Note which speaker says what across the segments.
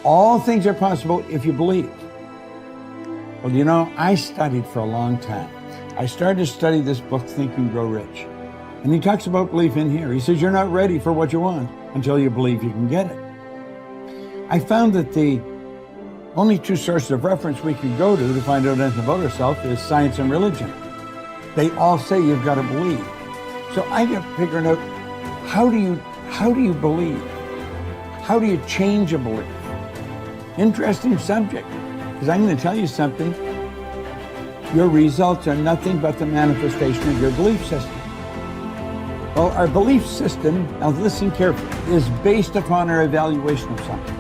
Speaker 1: All things are possible if you believe. Well, you know, I studied for a long time. I started to study this book, Think and Grow Rich. And he talks about belief in here. He says you're not ready for what you want until you believe you can get it. I found that the only two sources of reference we can go to find out anything about ourselves is science and religion. They all say you've got to believe. So I got figuring out, how do you believe? How do you change a belief? Interesting subject, because I'm going to tell you something. Your results are nothing but the manifestation of your belief system. Well, our belief system, now listen carefully, is based upon our evaluation of something.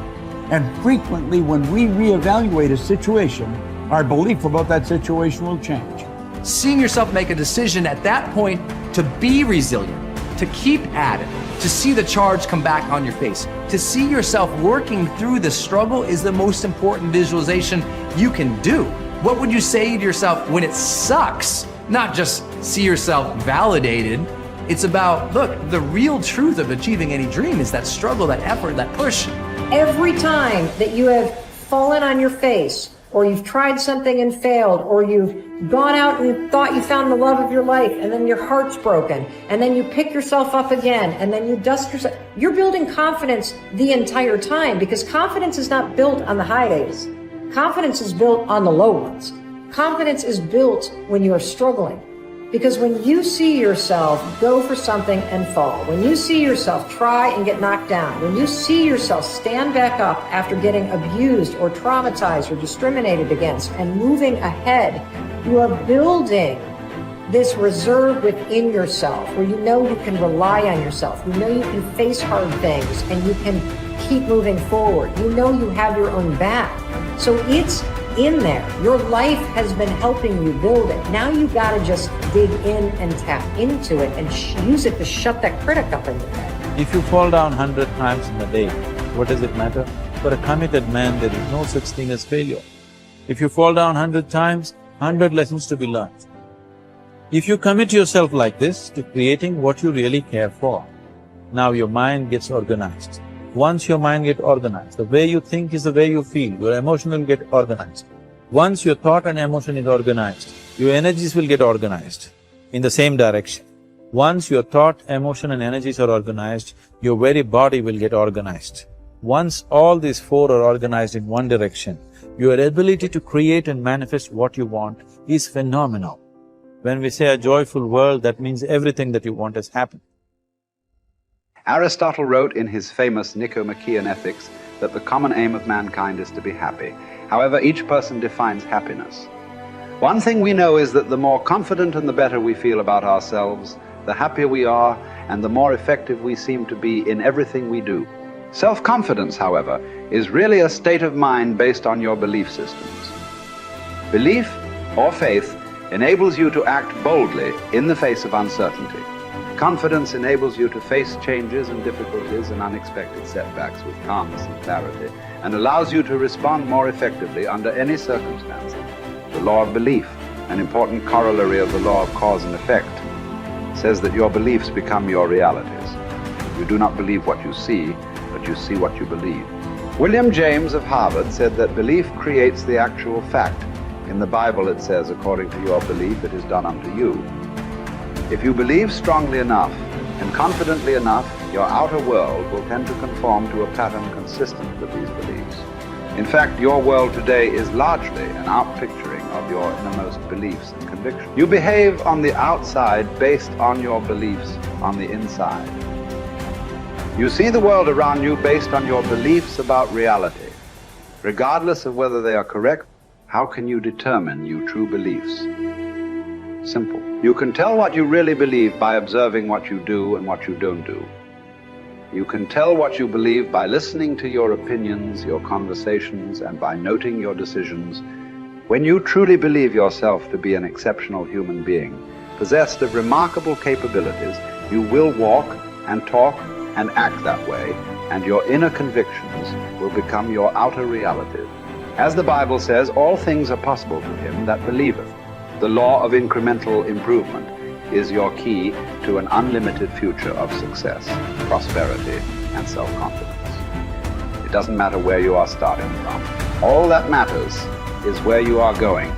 Speaker 1: And frequently when we reevaluate a situation, our belief about that situation will change.
Speaker 2: Seeing yourself make a decision at that point to be resilient, to keep at it, to see the charge come back on your face, to see yourself working through the struggle is the most important visualization you can do. What would you say to yourself when it sucks? Not just see yourself validated. It's about, look, the real truth of achieving any dream is that struggle, that effort, that push.
Speaker 3: Every time that you have fallen on your face, or you've tried something and failed, or you've gone out and thought you found the love of your life, and then your heart's broken, and then you pick yourself up again, and then you dust yourself. You're building confidence the entire time, because confidence is not built on the high days. Confidence is built on the low ones. Confidence is built when you are struggling. Because when you see yourself go for something and fall, when you see yourself try and get knocked down, when you see yourself stand back up after getting abused or traumatized or discriminated against and moving ahead, you are building this reserve within yourself where you know you can rely on yourself, you know you can face hard things and you can keep moving forward. You know you have your own back. So it's in there. Your life has been helping you build it. Now you gotta just dig in and tap into it and use it to shut that critic up in your head.
Speaker 4: If you fall down 100 times in a day, what does it matter? For a committed man, there is no such thing as failure. If you fall down 100 times, 100 lessons to be learned. If you commit yourself like this to creating what you really care for, now your mind gets organized. Once your mind gets organized, the way you think is the way you feel, your emotion will get organized. Once your thought and emotion is organized, your energies will get organized in the same direction. Once your thought, emotion and energies are organized, your very body will get organized. Once all these four are organized in one direction, your ability to create and manifest what you want is phenomenal. When we say a joyful world, that means everything that you want has happened.
Speaker 5: Aristotle wrote in his famous Nicomachean Ethics that the common aim of mankind is to be happy. However, each person defines happiness. One thing we know is that the more confident and the better we feel about ourselves, the happier we are and the more effective we seem to be in everything we do. Self-confidence, however, is really a state of mind based on your belief systems. Belief or faith enables you to act boldly in the face of uncertainty. Confidence enables you to face changes and difficulties and unexpected setbacks with calmness and clarity, and allows you to respond more effectively under any circumstances. The law of belief, an important corollary of the law of cause and effect, says that your beliefs become your realities. You do not believe what you see, but you see what you believe. William James of Harvard said that belief creates the actual fact. In the Bible it says, according to your belief, it is done unto you. If you believe strongly enough and confidently enough, your outer world will tend to conform to a pattern consistent with these beliefs. In fact, your world today is largely an outpicturing of your innermost beliefs and convictions. You behave on the outside based on your beliefs on the inside. You see the world around you based on your beliefs about reality. Regardless of whether they are correct, how can you determine your true beliefs? Simple. You can tell what you really believe by observing what you do and what you don't do. You can tell what you believe by listening to your opinions, your conversations, and by noting your decisions. When you truly believe yourself to be an exceptional human being, possessed of remarkable capabilities, you will walk and talk and act that way, and your inner convictions will become your outer realities. As the Bible says, all things are possible to him that believeth. The law of incremental improvement is your key to an unlimited future of success, prosperity, and self-confidence. It doesn't matter where you are starting from. All that matters is where you are going.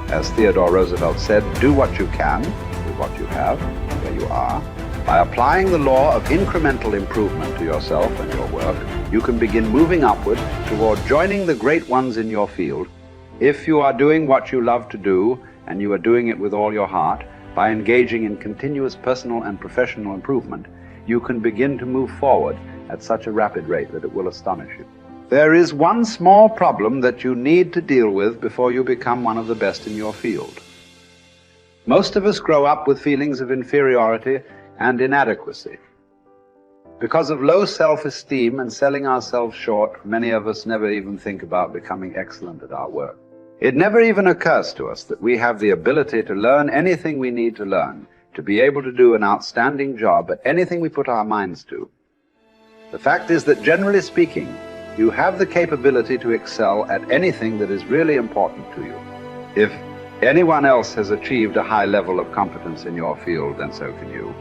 Speaker 5: As Theodore Roosevelt said, do what you can with what you have, where you are. By applying the law of incremental improvement to yourself and your work, you can begin moving upward toward joining the great ones in your field. If you are doing what you love to do, and you are doing it with all your heart, by engaging in continuous personal and professional improvement, you can begin to move forward at such a rapid rate that it will astonish you. There is one small problem that you need to deal with before you become one of the best in your field. Most of us grow up with feelings of inferiority and inadequacy. Because of low self-esteem and selling ourselves short, many of us never even think about becoming excellent at our work. It never even occurs to us that we have the ability to learn anything we need to learn, to be able to do an outstanding job at anything we put our minds to. The fact is that, generally speaking, you have the capability to excel at anything that is really important to you. If anyone else has achieved a high level of competence in your field, then so can you.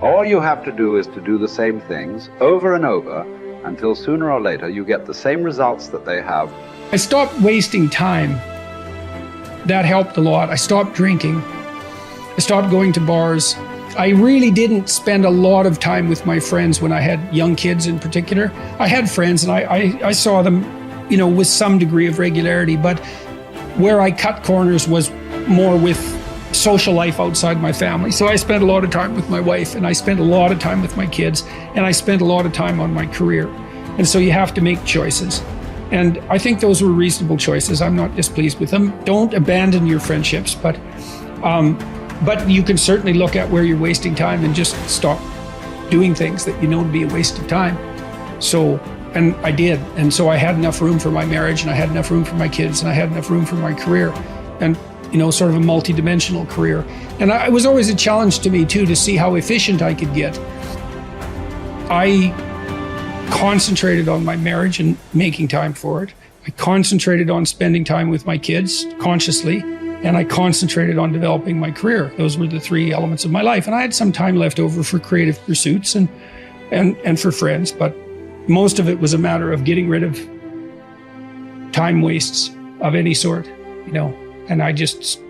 Speaker 5: All you have to do is to do the same things over and over until sooner or later you get the same results that they have.
Speaker 6: I stopped wasting time. That helped a lot. I stopped drinking. I stopped going to bars. I really didn't spend a lot of time with my friends when I had young kids in particular. I had friends and I saw them, with some degree of regularity, but where I cut corners was more with social life outside my family. So I spent a lot of time with my wife, and I spent a lot of time with my kids, and I spent a lot of time on my career. And so you have to make choices. And I think those were reasonable choices. I'm not displeased with them. Don't abandon your friendships, but you can certainly look at where you're wasting time and just stop doing things that you know to be a waste of time. So, and I did. And so I had enough room for my marriage, and I had enough room for my kids, and I had enough room for my career. And sort of a multi-dimensional career. And it was always a challenge to me too, to see how efficient I could get. I concentrated on my marriage and making time for it. I concentrated on spending time with my kids consciously, and I concentrated on developing my career. Those were the three elements of my life. And I had some time left over for creative pursuits and for friends, but most of it was a matter of getting rid of time wastes of any sort, And I just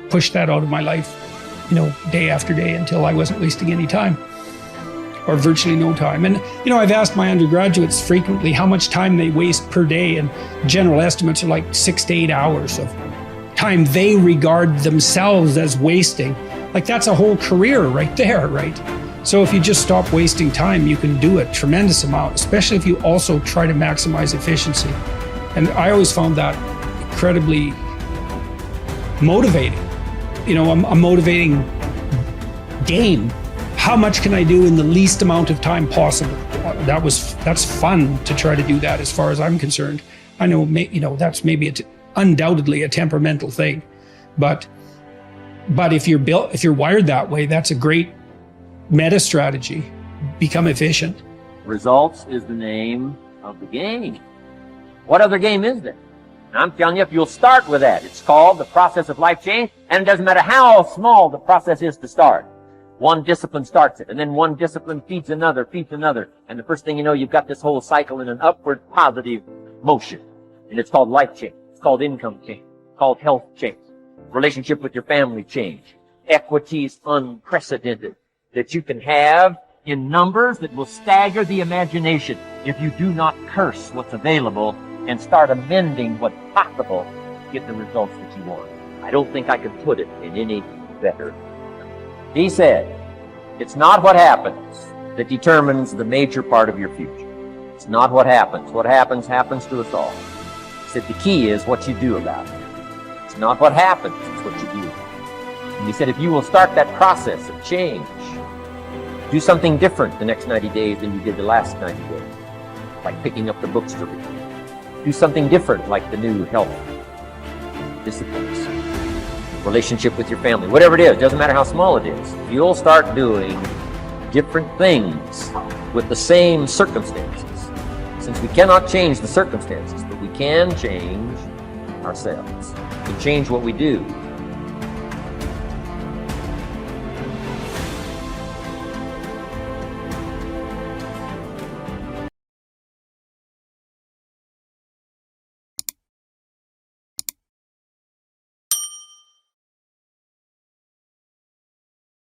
Speaker 6: pushed that out of my life, day after day until I wasn't wasting any time, or virtually no time. And, I've asked my undergraduates frequently how much time they waste per day, and general estimates are like 6 to 8 hours of time they regard themselves as wasting. Like, that's a whole career right there, right? So if you just stop wasting time, you can do a tremendous amount, especially if you also try to maximize efficiency. And I always found that incredibly motivating, a motivating game. How much can I do in the least amount of time possible? That's fun to try to do that, as far as I'm concerned. I know, that's maybe undoubtedly a temperamental thing, but if you're wired that way, that's a great meta strategy. Become efficient.
Speaker 7: Results is the name of the game. What other game is there? I'm telling you, if you'll start with that, it's called the process of life change, and it doesn't matter how small the process is to start. One discipline starts it, and then one discipline feeds another, and the first thing you know, you've got this whole cycle in an upward positive motion. And it's called life change. It's called income change. It's called health change. Relationship with your family change. Equities unprecedented that you can have in numbers that will stagger the imagination if you do not curse what's available and start amending what's possible to get the results that you want. I don't think I could put it in any better. He said, it's not what happens that determines the major part of your future. It's not what happens. What happens to us all. He said the key is what you do about it. It's not what happens, it's what you do. And he said if you will start that process of change, do something different the next 90 days than you did the last 90 days, like picking up the books to read. Do something different, like the new health disciplines, relationship with your family, whatever it is, doesn't matter how small it is. If you'll start doing different things with the same circumstances, since we cannot change the circumstances, but we can change ourselves. We can change what we do.